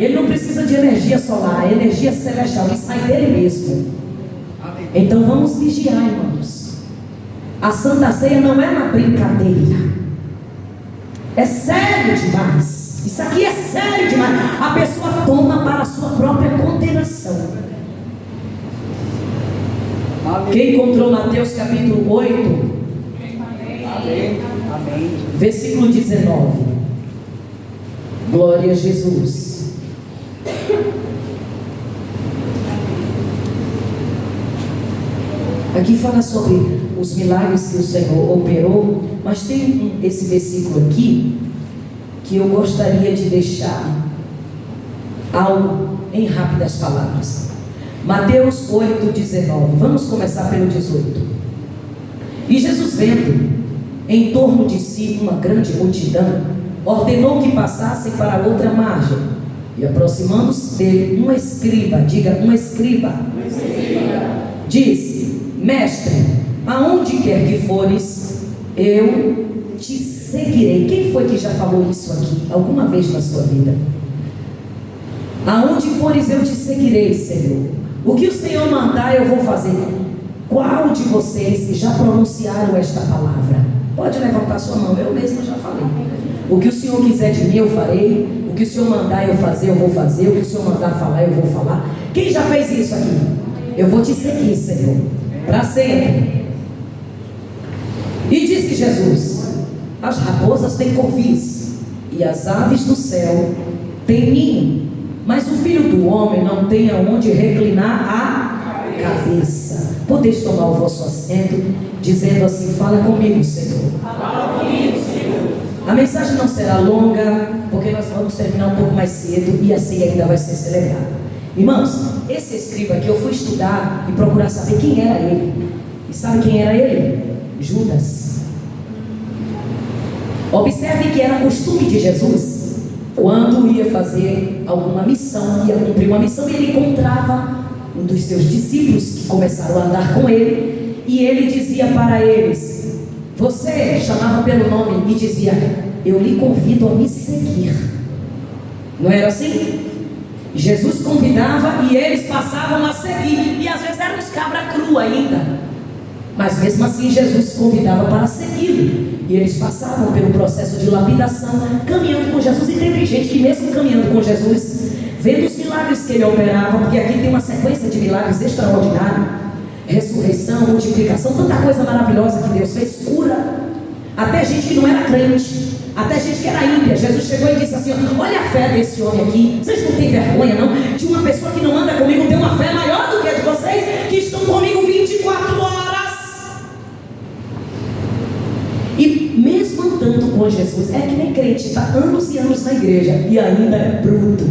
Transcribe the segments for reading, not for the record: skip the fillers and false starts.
Ele não precisa de energia solar, a energia celestial que sai dele mesmo. Então vamos vigiar, irmãos. A Santa Ceia não é uma brincadeira. É sério demais. Isso aqui é sério demais. A pessoa toma para a sua própria condenação. Quem encontrou Mateus capítulo 8? Amém. Versículo 19. Glória a Jesus. Aqui fala sobre os milagres que o Senhor operou, mas tem esse versículo aqui que eu gostaria de deixar algo em rápidas palavras. Mateus 8:19. Vamos começar pelo 18. E Jesus, vendo em torno de si uma grande multidão, ordenou que passassem para a outra margem. E aproximando-se dele, um escriba, diga um escriba, disse: Mestre, aonde quer que fores, eu te seguirei. Quem foi que já falou isso aqui alguma vez na sua vida? Aonde fores, eu te seguirei, Senhor. O que o Senhor mandar, eu vou fazer. Qual de vocês já pronunciaram esta palavra? Pode levantar sua mão, eu mesmo já falei. O que o Senhor quiser de mim, eu farei. O que o Senhor mandar eu fazer, eu vou fazer. O que o Senhor mandar falar, eu vou falar. Quem já fez isso aqui? Eu vou te seguir, Senhor, para sempre. E disse Jesus: as raposas têm covis, e as aves do céu têm ninho, mas o Filho do Homem não tem aonde reclinar a cabeça. Podeis tomar o vosso assento, dizendo assim: fala comigo, Senhor. Fala comigo, Senhor. A mensagem não será longa, porque nós vamos terminar um pouco mais cedo e a ceia ainda vai ser celebrada. Irmãos, esse escriba aqui, eu fui estudar e procurar saber quem era ele. E sabe quem era ele? Judas. Observe que era costume de Jesus, quando ia fazer alguma missão, ia cumprir uma missão, e ele encontrava um dos seus discípulos que começaram a andar com ele, e ele dizia para eles, você chamava pelo nome e dizia: eu lhe convido a me seguir. Não era assim? Jesus convidava e eles passavam a seguir, e às vezes eram uns cabra cru ainda, mas mesmo assim Jesus convidava para segui-lo, e eles passavam pelo processo de lapidação, caminhando com Jesus. E teve gente que mesmo caminhando com Jesus, vendo os milagres que ele operava, porque aqui tem uma sequência de milagres extraordinários, ressurreição, multiplicação, tanta coisa maravilhosa que Deus fez, cura, até gente que não era crente, até gente que era ímpia. Jesus chegou e disse assim: olha a fé desse homem aqui, vocês não têm vergonha não, de uma pessoa que não anda comigo ter uma fé maior do que a de vocês, que estão comigo 24 horas. E mesmo andando com Jesus, é que nem crente, está anos e anos na igreja e ainda é bruto,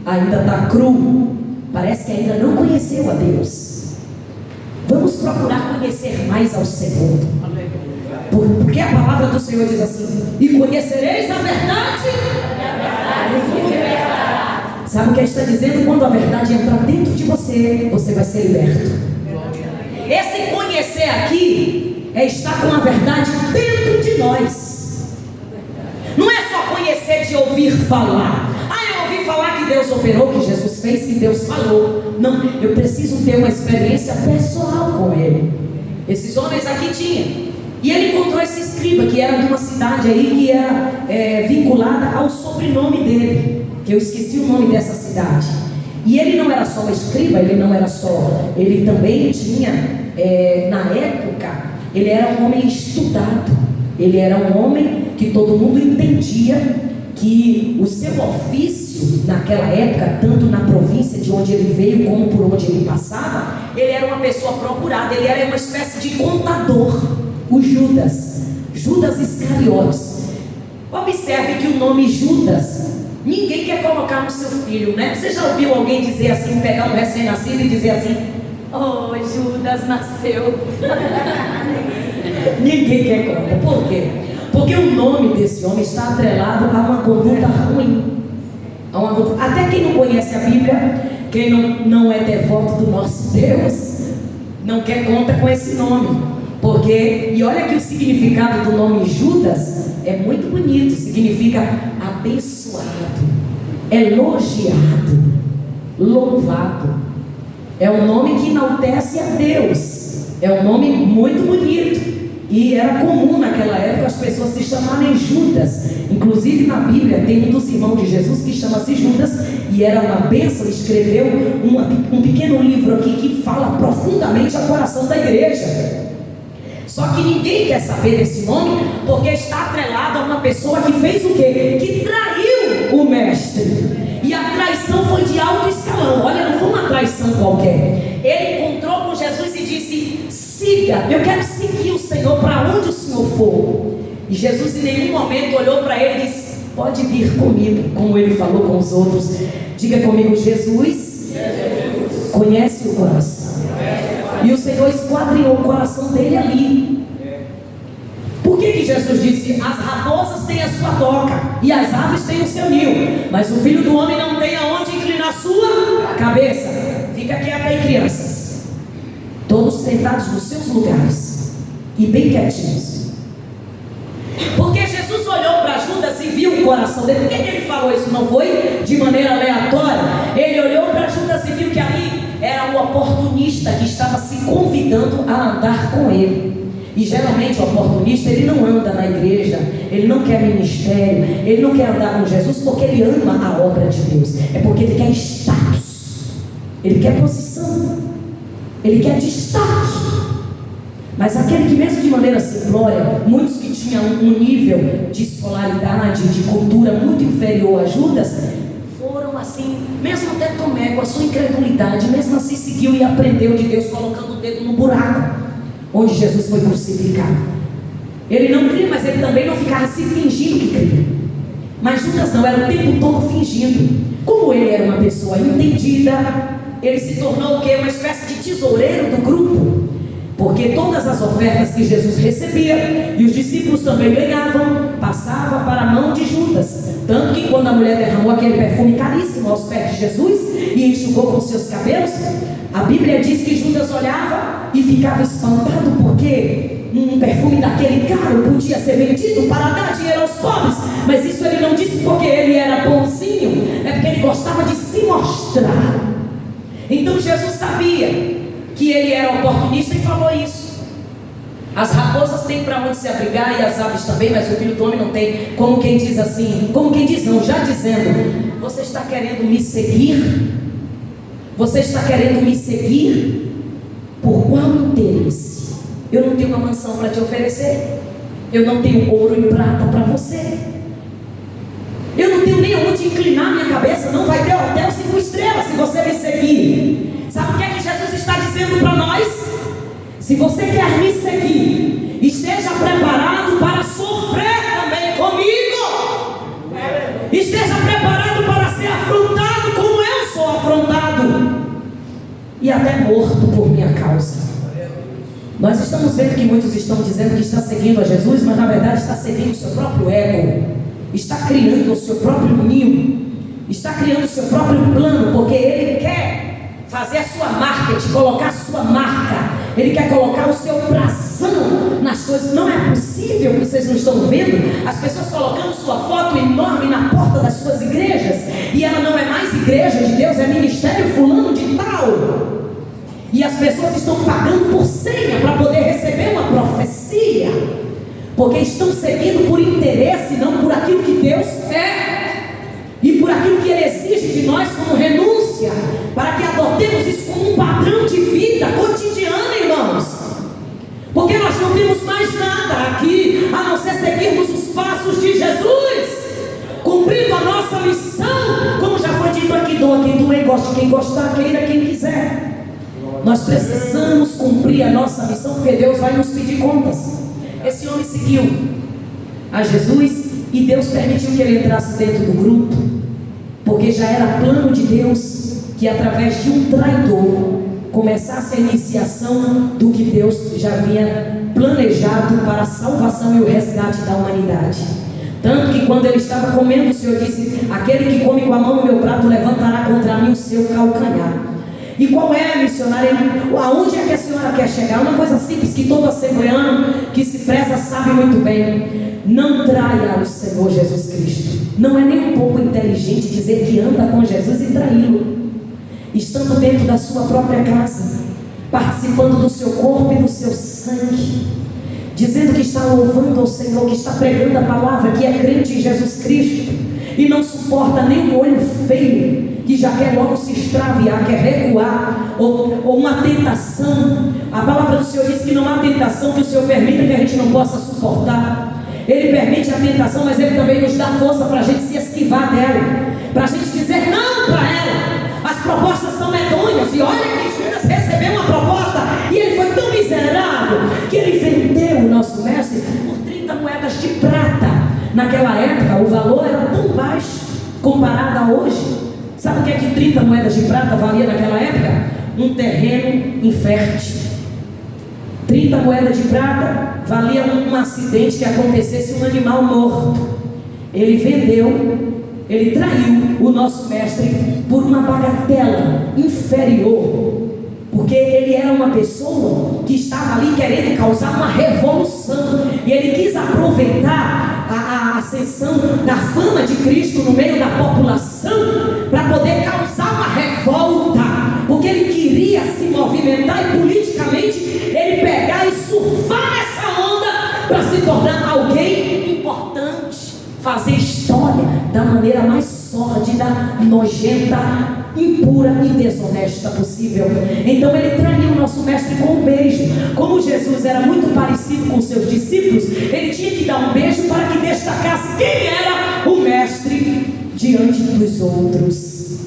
ainda está cru, parece que ainda não conheceu a Deus. Vamos procurar conhecer mais ao Senhor, porque a palavra do Senhor diz assim: e conhecereis a verdade, sabe o que está dizendo? Quando a verdade entrar dentro de você, você vai ser liberto. Esse conhecer aqui é estar com a verdade dentro de nós. Não é só conhecer de ouvir falar. Eu ouvi falar que Deus operou, que Jesus fez, que Deus falou. Não, eu preciso ter uma experiência pessoal com Ele. Esses homens aqui tinham. E ele encontrou esse escriba, que era de uma cidade aí, que era vinculada ao sobrenome dele, que eu esqueci o nome dessa cidade. E ele não era só um escriba, ele também tinha, na época, ele era um homem estudado, ele era um homem que todo mundo entendia que o seu ofício naquela época, tanto na província de onde ele veio como por onde ele passava, ele era uma pessoa procurada, ele era uma espécie de contador. O Judas Iscariotes. Observe que o nome Judas, ninguém quer colocar no seu filho, né? Você já ouviu alguém dizer assim, pegar um recém-nascido e dizer assim: oh, Judas nasceu? Ninguém quer colocar. Por quê? Porque o nome desse homem está atrelado a uma conduta ruim. Até quem não conhece a Bíblia, quem não é devoto do nosso Deus, não quer conta com esse nome. Porque, e olha que o significado do nome Judas é muito bonito, significa abençoado. elogiado, louvado. É um nome que enaltece a Deus. É um nome muito bonito. E era comum naquela época as pessoas se chamarem Judas. Inclusive na Bíblia tem um dos irmãos de Jesus que chama-se Judas, e era uma bênção. Escreveu um pequeno livro aqui que fala profundamente ao coração da igreja. Só que ninguém quer saber desse nome, porque está atrelado a uma pessoa que fez o quê? Que traiu o mestre. E a traição foi de alto escalão. Olha, não foi uma traição qualquer. Ele encontrou com Jesus e disse: siga, eu quero seguir o Senhor para onde o Senhor for. E Jesus em nenhum momento olhou para ele e disse: pode vir comigo, como ele falou com os outros. Diga comigo: Jesus conhece o coração. E o Senhor esquadrinhou o coração dele ali. Por que Jesus disse: as raposas têm a sua toca e as aves têm o seu ninho, mas o filho do homem não tem aonde inclinar sua cabeça? Fica quieto aí, crianças. Todos sentados nos seus lugares e bem quietinhos. Porque Jesus olhou para Judas e viu o coração dele. Por que ele falou isso? Não foi de maneira aleatória. Ele olhou para Judas e viu que ali era um oportunista que estava se convidando a andar com ele. E geralmente o oportunista, ele não anda na igreja, ele não quer ministério, ele não quer andar com Jesus porque ele ama a obra de Deus. É porque ele quer status, ele quer posição, ele quer destaque. Mas aquele que mesmo de maneira simplória, muitos que tinham um nível de escolaridade, de cultura muito inferior a Judas, foram assim, mesmo até Tomé, com a sua incredulidade, mesmo assim seguiu e aprendeu de Deus, colocando o dedo no buraco onde Jesus foi crucificado. Ele não cria, mas ele também não ficava se fingindo que cria. Mas Judas não, era o tempo todo fingindo. Como ele era uma pessoa entendida, ele se tornou o quê? Uma espécie de tesoureiro do grupo. Porque todas as ofertas que Jesus recebia, e os discípulos também ganhavam, passava para a mão de Judas. Tanto que quando a mulher derramou aquele perfume caríssimo aos pés de Jesus e enxugou com seus cabelos, a Bíblia diz que Judas olhava e ficava espantado, porque um perfume daquele caro podia ser vendido para dar dinheiro aos pobres. Mas isso ele não disse porque ele era bonzinho, é porque ele gostava de se mostrar. Então Jesus sabia que ele era oportunista e falou isso. As raposas têm para onde se abrigar e as aves também, mas o filho do homem não tem. Como quem diz assim, como quem diz não, já dizendo: você está querendo me seguir? Você está querendo me seguir? Por qual interesse? Eu não tenho uma mansão para te oferecer, eu não tenho ouro e prata para você, eu não tenho nem onde inclinar minha cabeça. Não vai ter hotel 5 estrelas se você me seguir. Sabe o que é que Jesus está dizendo para nós? Se você quer me seguir, esteja preparado para sofrer também comigo. Esteja preparado para ser afrontado como eu sou afrontado, e até morto por minha causa. Nós estamos vendo que muitos estão dizendo que está seguindo a Jesus, mas na verdade está seguindo o seu próprio ego, está criando o seu próprio ninho, está criando o seu próprio plano, porque ele quer fazer a sua marketing, colocar a sua marca, ele quer colocar o seu brasão nas coisas. Não é possível que vocês não estão vendo as pessoas colocando sua foto enorme na porta das suas igrejas, e ela não é mais igreja de Deus, é ministério fulano de tal. E as pessoas estão pagando por senha para poder receber uma profecia, porque estão seguindo por interesse, não por aquilo que Deus é, e por aquilo que Ele exige de nós como renúncia, para que adotemos isso como um padrão de vida cotidiana, irmãos. Porque nós não temos mais nada aqui a não ser seguirmos os passos de Jesus, cumprindo a nossa missão, como já foi dito aqui: doa quem doer, goste quem gostar, queira quem quiser. Nós precisamos cumprir a nossa missão, porque Deus vai nos pedir contas. Esse homem seguiu a Jesus e Deus permitiu que ele entrasse dentro do grupo, porque já era plano de Deus que através de um traidor começasse a iniciação do que Deus já havia planejado para a salvação e o resgate da humanidade. Tanto que quando ele estava comendo, o Senhor disse: aquele que come com a mão no meu prato levantará contra mim o seu calcanhar. E qual é, missionária? Aonde é que a senhora quer chegar? Uma coisa simples que todo assembleano que se preza sabe muito bem. Não traia o Senhor Jesus Cristo. Não é nem um pouco inteligente dizer que anda com Jesus e traí-lo, estando dentro da sua própria casa, participando do seu corpo e do seu sangue, dizendo que está louvando ao Senhor, que está pregando a palavra, que é crente em Jesus Cristo, e não suporta nem um olho feio, que já quer logo se extraviar, quer recuar, ou uma tentação. A palavra do Senhor diz que não há tentação que o Senhor permita que a gente não possa suportar. Ele permite a tentação, mas Ele também nos dá força para a gente se esquivar dela, para a gente dizer não para ela. As propostas são medonhas, e olha que Judas recebeu uma proposta, e ele foi tão miserável, que ele vendeu o nosso mestre por 30 moedas de prata. Naquela época o valor era tão baixo, comparado a hoje. Sabe o que é que 30 moedas de prata valia naquela época? Um terreno infértil. 30 moedas de prata valia um acidente que acontecesse, um animal morto. Ele vendeu, ele traiu o nosso mestre por uma bagatela inferior, porque ele era uma pessoa que estava ali querendo causar uma revolução, e ele quis aproveitar a ascensão da fama de Cristo no meio da população para poder causar uma revolta, porque ele queria se movimentar e politicamente ele pegar e surfar nessa onda para se tornar alguém importante, fazer história da maneira mais sórdida, nojenta, impura e desonesta possível. Então ele traiu o nosso mestre com um beijo. Como Jesus era muito parecido com seus discípulos, ele tinha que dar um beijo para que destacasse quem era o mestre diante dos outros,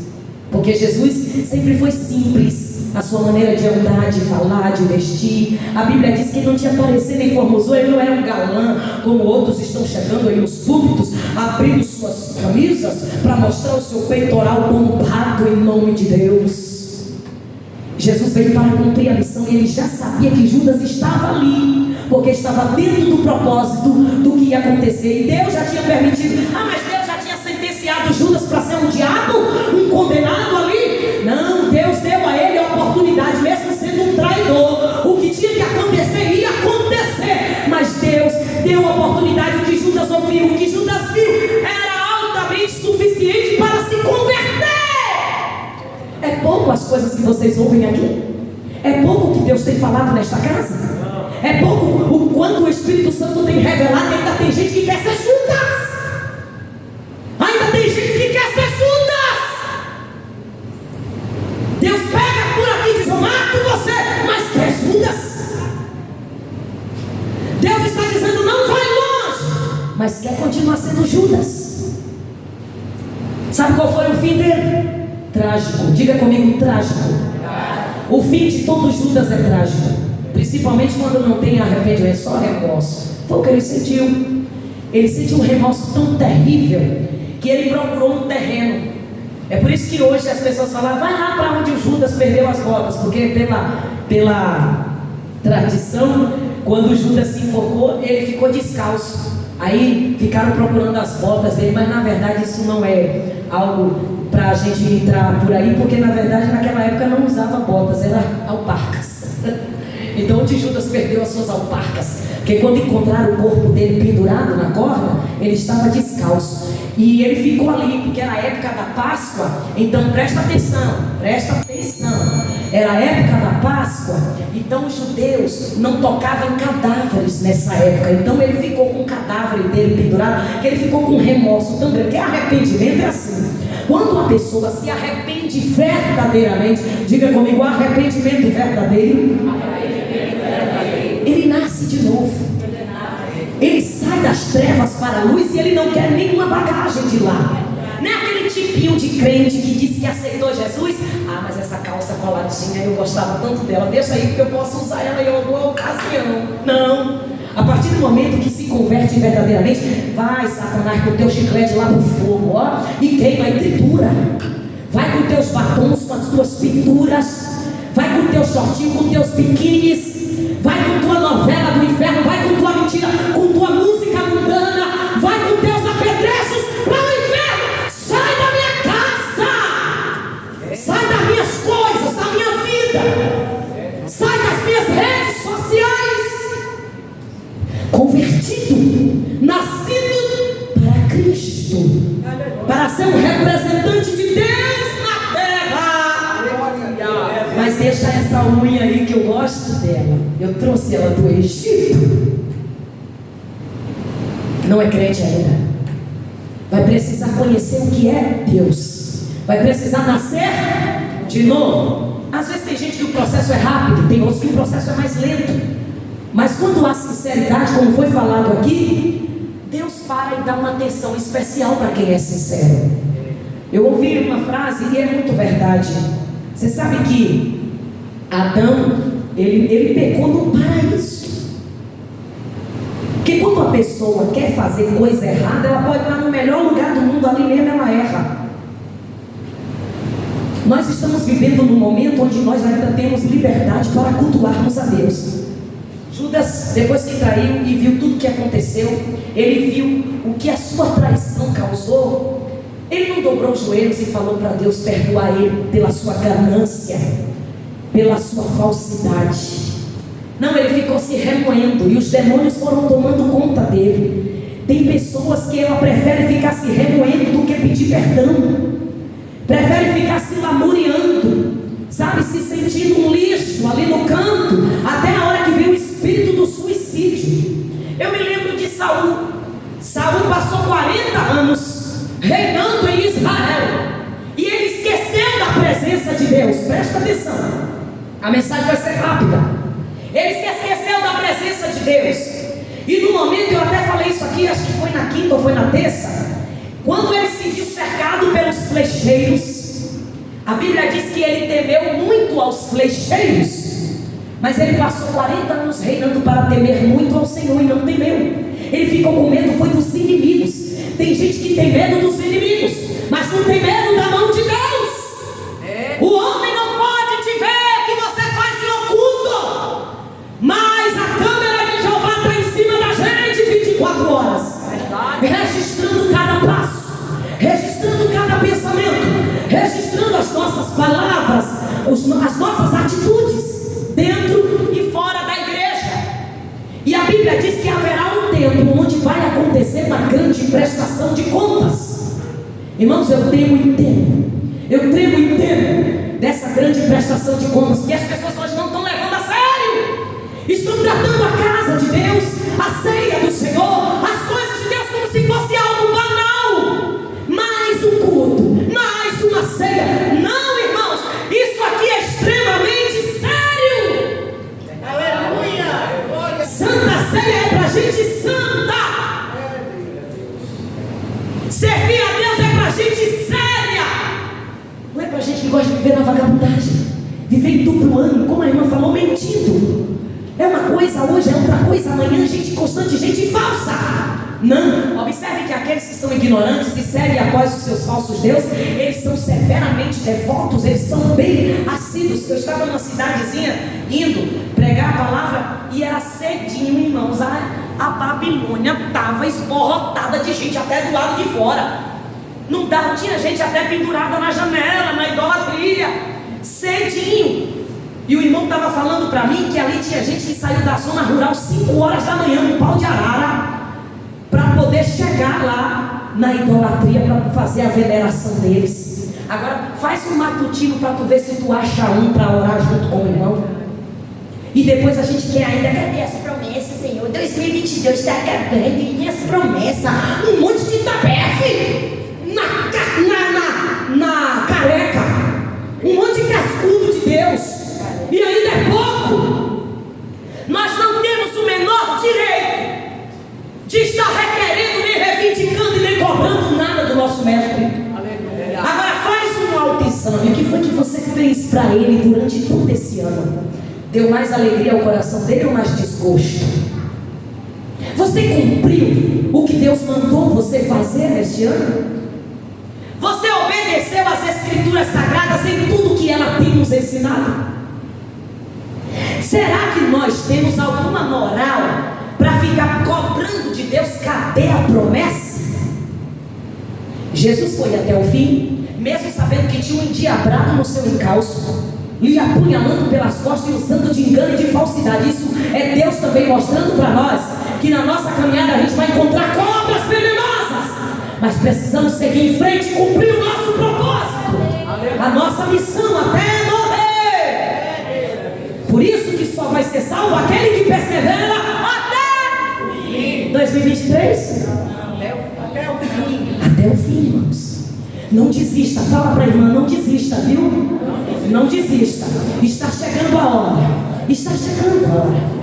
porque Jesus sempre foi simples, a sua maneira de andar, de falar, de vestir. A Bíblia diz que ele não tinha parecer nem formosura, ele não era um galã, como outros estão chegando aí nos púlpitos, abrindo suas camisas para mostrar o seu peitoral bombado em nome de Deus. Jesus veio para cumprir a missão, e ele já sabia que Judas estava ali, porque estava dentro do propósito do que ia acontecer, e Deus já tinha permitido. Mas Deus já tinha sentenciado Judas para ser um diabo, um condenado ali. Não, Deus deu a ele a oportunidade, mesmo sendo um traidor. O que tinha que acontecer ia acontecer, mas Deus deu a oportunidade de Judas ouvir. O que Judas viu era altamente suficiente para se converter. É pouco as coisas que vocês ouvem aqui? É pouco o que Deus tem falado nesta casa? É pouco o quanto o Espírito Santo tem revelado? Ainda tem gente que quer ser Judas. Ainda tem gente que quer ser Judas. Deus pega por aqui e diz: eu mato você, mas quer Judas. Deus está dizendo: não vai longe, mas quer continuar sendo Judas. Sabe qual foi o fim dele? Trágico. Diga comigo: trágico. O fim de todo Judas é trágico, principalmente quando não tem arrependimento, só remorso. Foi o que ele sentiu. Ele sentiu um remorso tão terrível que ele procurou um terreno. É por isso que hoje as pessoas falam: vai lá para onde o Judas perdeu as botas, porque pela tradição, quando o Judas se enfocou, ele ficou descalço. Aí ficaram procurando as botas dele, mas na verdade isso não é algo para a gente entrar por aí, porque na verdade naquela época não usava botas, era alparcas. Então onde Judas perdeu as suas alparcas? Porque quando encontraram o corpo dele pendurado na corda, ele estava descalço. E ele ficou ali, porque era a época da Páscoa. Então presta atenção, era a época da Páscoa. Então os judeus não tocavam em cadáveres nessa época. Então ele ficou com o cadáver dele pendurado, que ele ficou com remorso também. Porque arrependimento é assim: quando a pessoa se arrepende verdadeiramente, diga comigo: arrependimento verdadeiro, ele nasce de novo. Ele sai das trevas para a luz, e ele não quer nenhuma bagagem de lá. Não é aquele tipinho de crente que diz que aceitou Jesus. Mas essa calça coladinha, eu gostava tanto dela, deixa aí que eu posso usar ela em alguma ocasião. Não. A partir do momento que se converte verdadeiramente, vai, Satanás, com o teu chiclete lá no fogo, e queima e tritura. Vai com teus batons, com as tuas pinturas. Vai com teu shortinho, com teus biquínis. Vai com tua novela do inferno, vai com tua mentira, com tua música mundana, vai com teus apetrechos para o inferno. Sai da minha casa, sai das minhas coisas, da minha aguinha aí que eu gosto dela. Eu trouxe ela do Egito. Não é crente ainda. Vai precisar conhecer o que é Deus. Vai precisar nascer de novo. Às vezes tem gente que o processo é rápido, tem outros que o processo é mais lento. Mas quando há sinceridade, como foi falado aqui, Deus para e dá uma atenção especial para quem é sincero. Eu ouvi uma frase e é muito verdade. Você sabe que Adão, ele pecou no paraíso. Porque quando a pessoa quer fazer coisa errada, ela pode estar no melhor lugar do mundo, ali mesmo ela erra. Nós estamos vivendo num momento onde nós ainda temos liberdade para cultuarmos a Deus. Judas, depois que traiu e viu tudo o que aconteceu, ele viu o que a sua traição causou. Ele não dobrou os joelhos e falou para Deus perdoar ele pela sua ganância, pela sua falsidade. Não, ele ficou se remoendo e os demônios foram tomando conta dele. Tem pessoas que ela prefere ficar se remoendo do que pedir perdão. Prefere ficar se lamuriando, sabe, se sentindo um lixo ali no canto, até a hora que vem o espírito do suicídio. Eu me lembro de Saul. Saul passou 40 anos reinando em Israel e ele esqueceu da presença de Deus. Presta atenção, a mensagem vai ser rápida. Ele se esqueceu da presença de Deus. E no momento, eu até falei isso aqui, acho que foi na quinta ou foi na terça, quando ele se viu cercado pelos flecheiros, a Bíblia diz que ele temeu muito aos flecheiros, mas ele passou 40 anos reinando para temer muito ao Senhor e não temeu. Ele ficou com medo, foi dos inimigos. Tem gente que tem medo dos inimigos, mas não tem medo da mão de Deus. O homem não pode te ver que você faz em oculto, mas a câmera de Jeová está em cima da gente 24 horas, registrando cada passo, registrando cada pensamento, registrando as nossas palavras, as nossas atitudes, dentro e fora da igreja. E a Bíblia diz que haverá um tempo onde vai acontecer uma grande prestação de contas. Irmãos, eu tremo e temo dessa grande prestação de contas, que as pessoas hoje não estão levando a sério. Estão tratando a casa de Deus, a ceia do Senhor, as coisas de Deus como se fosse algo banal. Mais um culto, mais uma ceia. Não, irmãos, isso aqui é extremamente sério. Aleluia! Santa ceia é para gente santa. Servir a Deus é para gente séria. Não é para gente que gosta de viver na vagabundagem, viver em duplo ano, como a irmã falou, mentindo. É uma coisa hoje, é outra coisa amanhã, gente constante, gente falsa. Não, observe que aqueles que são ignorantes e seguem após os seus falsos deuses, eles são severamente devotos, eles são bem assíduos. Eu estava numa cidadezinha indo pregar a palavra e era cedinho, irmãos. A Babilônia estava esborrotada de gente até do lado de fora. Não dava, tinha gente até pendurada na janela, na idolatria, cedinho. E o irmão estava falando para mim que ali tinha gente que saiu da zona rural 5 horas da manhã no pau de arara, para poder chegar lá na idolatria, para fazer a veneração deles. Agora faz um matutino para tu ver se tu acha um para orar junto com o irmão. E depois a gente quer ainda, cadê as promessas, Senhor? 2022 está acabando e minhas promessas, um monte de tabefe na careca, um monte de cascudo de Deus. E ainda é pouco. Nós não temos o menor direito de estar requerendo, nem reivindicando e nem cobrando nada do nosso mestre. Agora faz um autoexame. O que foi que você fez para ele durante todo esse ano? Deu mais alegria ao coração dele ou mais desgosto? Você cumpriu o que Deus mandou você fazer neste ano? Você obedeceu às escrituras sagradas em tudo que ela tem nos ensinado? Será que nós temos alguma moral para ficar cobrando de Deus? Cadê a promessa? Jesus foi até o fim, mesmo sabendo que tinha um endiabrado no seu encalço, lhe apunhalando pelas costas e usando de engano e de falsidade. Isso é Deus também mostrando para nós que na nossa caminhada a gente vai encontrar cobras venenosas, mas precisamos seguir em frente e cumprir o nosso propósito, a nossa missão até morrer. salvo aquele que persevera até 2023. Até o fim, irmãos. Não desista. Fala para a irmã, não desista, viu? Não desista. Está chegando a hora. Está chegando a hora.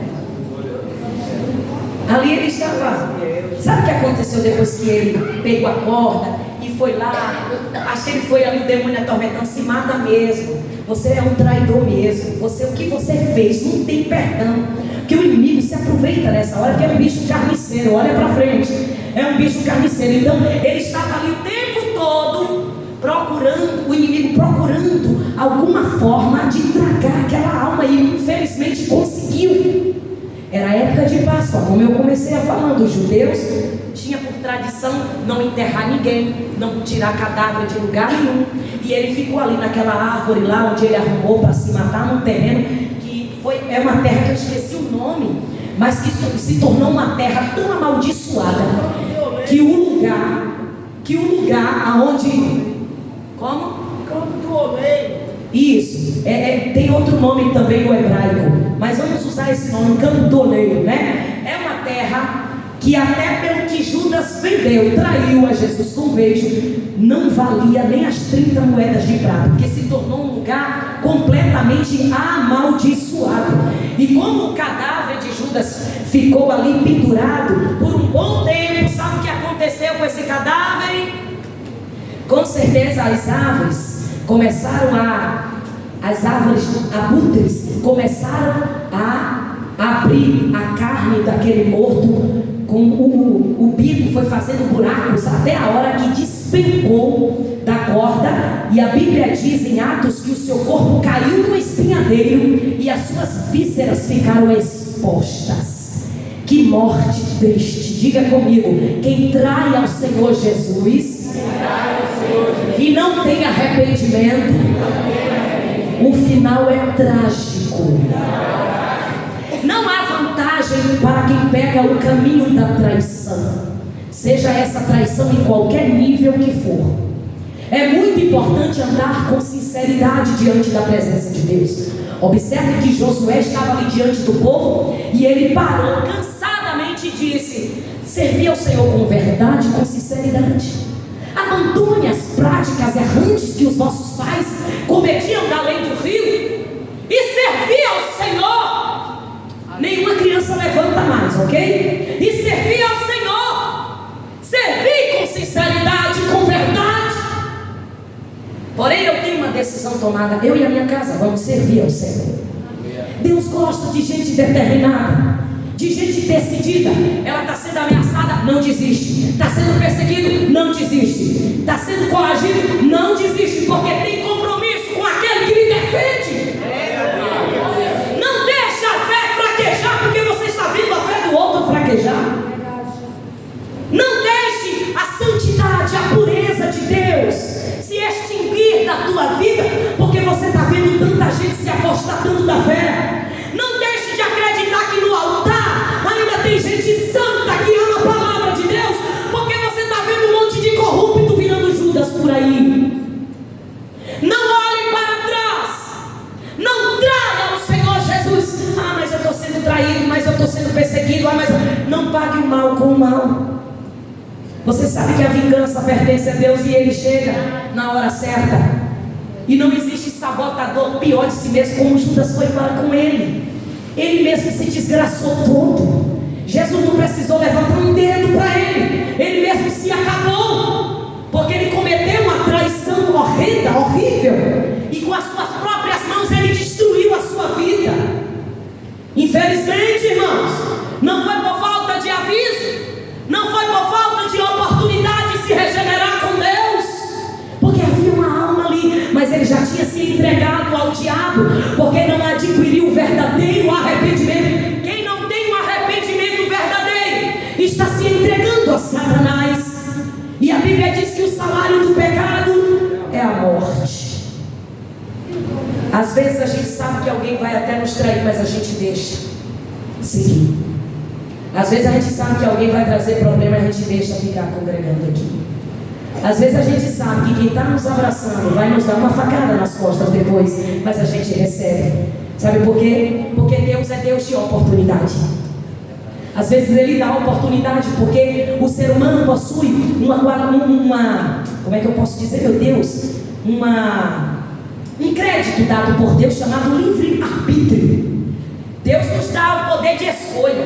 Ali ele estava. Sabe o que aconteceu depois que ele pegou a corda e foi lá? Acho que ele foi ali, o demônio atormentando. Se mata mesmo. Você é um traidor mesmo. O que você fez não tem perdão. Porque o inimigo se aproveita nessa hora, que é um bicho carniceiro. Olha para frente. É um bicho carniceiro. Então ele estava ali o tempo todo procurando, o inimigo procurando alguma forma de tragar aquela alma, e infelizmente conseguiu. Era a época de Páscoa, como eu comecei a falando. Os judeus tinham por tradição não enterrar ninguém, não tirar cadáver de lugar nenhum. E ele ficou ali naquela árvore lá onde ele arrumou para se matar, num terreno que é uma terra que eu esqueci o nome, mas que se tornou uma terra tão amaldiçoada que o lugar aonde... Como? Campo do Oleiro. Isso, tem outro nome também no hebraico, mas vamos usar esse nome, Campo do Oleiro, né? É uma terra que até pelo que Judas vendeu, traiu a Jesus com um beijo, não valia nem as 30 moedas de prata, porque se tornou um lugar completamente amaldiçoado. E como o cadáver de Judas ficou ali pendurado por um bom tempo, sabe o que aconteceu com esse cadáver? Com certeza as árvores abutres começaram a abrir a carne daquele morto, com o bico foi fazendo buracos até a hora que despencou da corda. E a Bíblia diz em Atos que o seu corpo caiu no espinhadeiro e as suas vísceras ficaram expostas. Que morte triste! Diga comigo: quem trai ao Senhor Jesus e não tem arrependimento, o final é trágico. Não há vantagem para quem pega o caminho da traição, seja essa traição em qualquer nível que for. É muito importante andar com sinceridade diante da presença de Deus. Observe que Josué estava ali diante do povo e ele parou cansadamente e disse: servir ao Senhor com verdade, com sinceridade. Abandone as práticas errantes que os nossos pais cometiam da lei do rio e servir ao Senhor. Nenhuma criança levanta mais, ok? E servir ao Senhor, servir com sinceridade, com verdade. Porém eu tenho uma decisão tomada, eu e a minha casa vamos servir ao Senhor. Deus gosta de gente determinada, de gente decidida. Ela está sendo ameaçada, não desiste. Está sendo perseguido, não desiste. Está sendo coagido, não desiste, porque tem compromisso com aquele que lhe defende. Não deixa a fé fraquejar, porque você está vendo a fé do outro fraquejar. Não deixe a santidade, a pureza de Deus se extinguir da tua vida, porque você está vendo tanta gente se apostatando da fé. Não deixe de acreditar que no altar ainda tem gente santa que ama a palavra de Deus, porque você está vendo um monte de corrupto virando Judas por aí. Não olhe para trás, não traia o Senhor Jesus. Mas eu estou sendo traído, mas eu estou sendo perseguido. Mas não pague o mal com o mal. Você sabe que a vingança pertence a Deus e Ele chega na hora certa. E não existe sabotador pior de si mesmo como Judas foi para com ele. Ele mesmo se desgraçou todo. Jesus não precisou levantar um dedo para ele. Ele mesmo se acabou, porque ele cometeu uma traição horrenda, horrível. E com as suas próprias mãos ele destruiu a sua vida. Infelizmente, irmãos, não foi por falta de aviso, não foi por falta de oportunidade de se regenerar com Deus, porque havia uma alma ali, mas ele já tinha se entregado ao diabo, porque não adquiriu o verdadeiro arrependimento. Quem não tem um arrependimento verdadeiro está se entregando a Satanás. E a Bíblia diz que o salário do pecado é a morte. Às vezes a gente sabe que alguém vai até nos trair, mas a gente deixa seguir. Às vezes a gente sabe que alguém vai trazer problema e a gente deixa ficar congregando aqui. Às vezes a gente sabe que quem está nos abraçando vai nos dar uma facada nas costas depois, mas a gente recebe. Sabe por quê? Porque Deus é Deus de oportunidade. Às vezes Ele dá oportunidade porque o ser humano possui como é que eu posso dizer, meu Deus? Um crédito dado por Deus chamado livre-arbítrio. Deus nos dá o poder de escolha.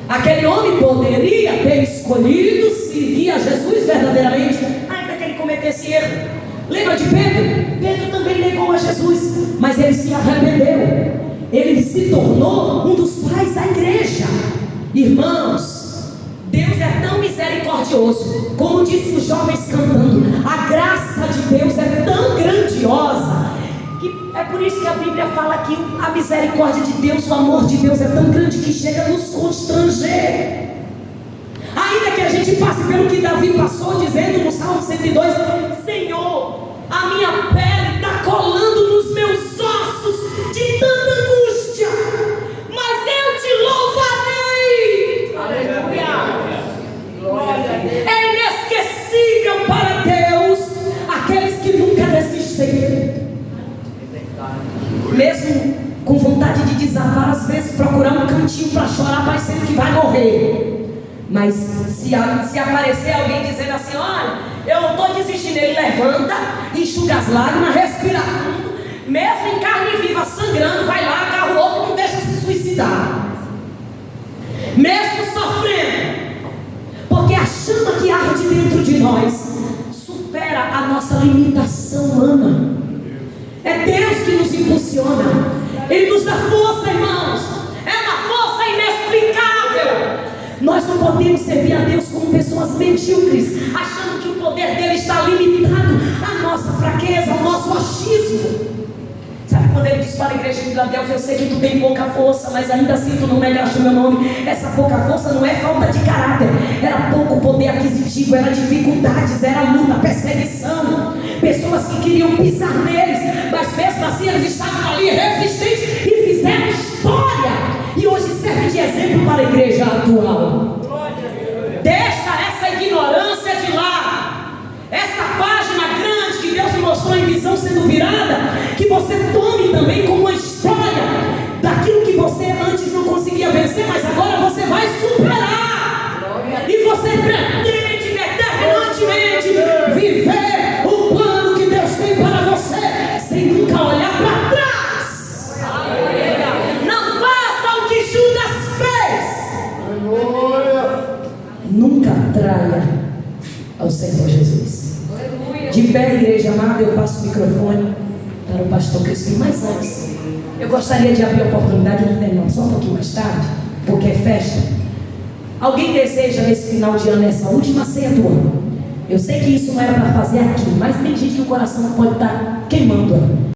Aquele homem poderia ter escolhido seguir a Jesus verdadeiramente, ainda que ele cometesse erro. Lembra de Pedro? Pedro também negou a Jesus, mas ele se arrependeu. Ele se tornou um dos pais da igreja. Irmãos, Deus é tão misericordioso, como disse os jovens cantando, a graça de Deus é tão grandiosa, que é por isso que a Bíblia fala que a misericórdia de Deus, o amor de Deus é tão grande que chega a nos constranger. Ainda que a gente passe pelo que Davi passou, dizendo no Salmo 102, Senhor, a minha pele está colando nos meus ossos de tanta angústia, mas eu te louvarei. Aleluia. Glória a Deus. É inesquecível para Deus aqueles que nunca desistem. Mesmo com vontade de desabar, às vezes procurar um cantinho para chorar, parecendo que vai morrer. Mas se aparecer alguém dizendo assim, olha, eu não estou desistindo, ele levanta, enxuga as lágrimas, respira fundo, mesmo em carne viva, sangrando, vai lá, agarra o outro, não deixa se suicidar. Mesmo sofrendo, porque a chama que arde dentro de nós supera a nossa limitação humana. É Deus que nos impulsiona. Ele nos dá força, irmãos. É uma força inexplicável. Nós não podemos servir a Deus como pessoas medíocres, achando que o poder dele está limitado à nossa fraqueza, ao nosso achismo. Sabe quando ele diz para a igreja de Filadélfia, eu sei que tu tem pouca força, mas ainda assim tu não negaste o meu nome. Essa pouca força não é falta de caráter, era pouco poder aquisitivo, era dificuldades, era luta, perseguição, pessoas que queriam pisar neles, mas mesmo assim eles estavam ali resistentes e fizeram história. E hoje serve de exemplo para a igreja atual. Deixa essa ignorância de lado. Essa página grande que Deus me mostrou em visão sendo virada, que você tome também como uma história daquilo que você antes não conseguia vencer, mas agora você vai superar. E você pretende determinantemente viver o plano que Deus tem para você, sem nunca olhar para trás. Não faça o que Judas fez. Nunca traia ao Senhor Jesus. De pé, igreja amada, eu passo o microfone para o pastor Crispim. Mas antes, eu gostaria de abrir a oportunidade, irmão, só um pouquinho mais tarde, porque é festa. Alguém deseja nesse final de ano, essa última ceia do ano? Eu sei que isso não era para fazer aqui, mas tem gente que o coração pode estar queimando.